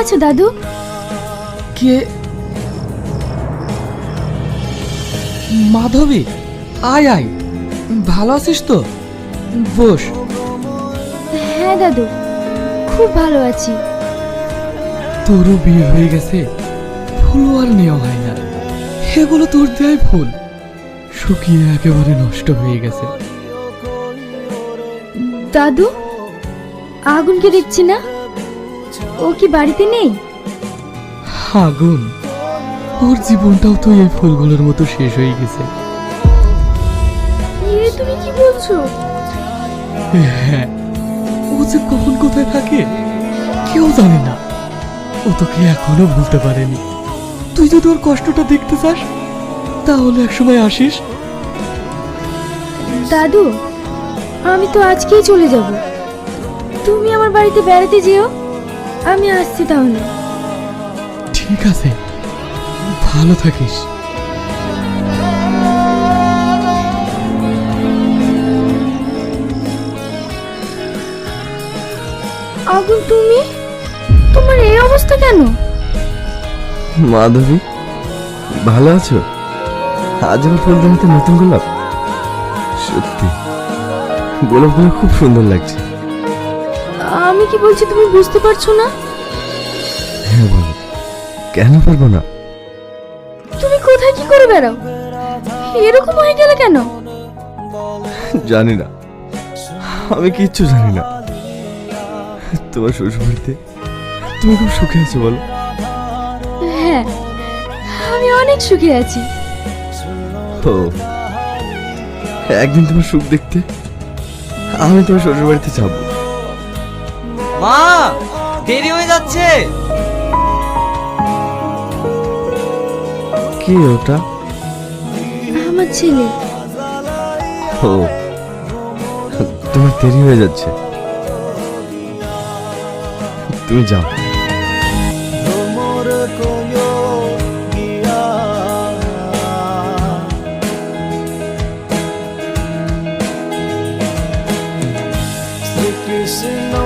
আছো দাদু? কে? মাধবী, আয় আয়, ভালো আছিস তো? বস। হ্যাঁ দাদু, খুব ভালো আছি। তোরও বিয়ে হয়ে গেছে, ফুলও আর নেওয়া হয় না। এগুলো তোর দেয় ফুল, শুকিয়ে একেবারে নষ্ট হয়ে গেছে। দাদু, আগুনকে দেখছি না, ও কি বাড়িতে নেই? আগুন, ওর জীবনটাও তো এই ফুলগুলোর মতো শেষ হয়ে গেছে। তুমি কি বলছো? হ্যাঁ, ও যে কখন কোথায় থাকে কেউ জানে না। ও তোকে এখনো ভুলতে পারেনি। তুই যদি ওর কষ্টটা দেখতে চাস তাহলে একসময় আসিস। দাদু, আমি তো আজকেই চলে যাব। তুমি আমার বাড়িতে বেড়াতে যেও, আমি আসছি তাহলে। ঠিক আছে, ভালো থাকিস। আগুন, তুমি, তোমার এই অবস্থা কেন? মাধবী, ভালো আছো? আজ আমার ফুল দেখাতে নতুন গোলাপ, সত্যি গোলাপগুলো খুব সুন্দর লাগছে। আমি কি বলছি তুমি বুঝতে পারছো না? হ্যাঁ বলো, কেন পারবো না? তুমি কোথায় কি করে বেড়াও? এরকম হয়ে গেলে কেন? জানি না, আমি কিচ্ছু জানি না। তোমার শ্বশুরবাড়িতে তুমি খুব সুখে আছো বলো? হ্যাঁ, আমি অনেক সুখে আছি। ও, একদিন তোমার সুখ দেখতে আমি তোমার শ্বশুরবাড়িতে যাবো। মা, দেরি হয়ে যাচ্ছে। কি ওটা? আমার ছেলে। ও, তোমার দেরি হয়ে যাচ্ছে, তুমি যাও। Krishna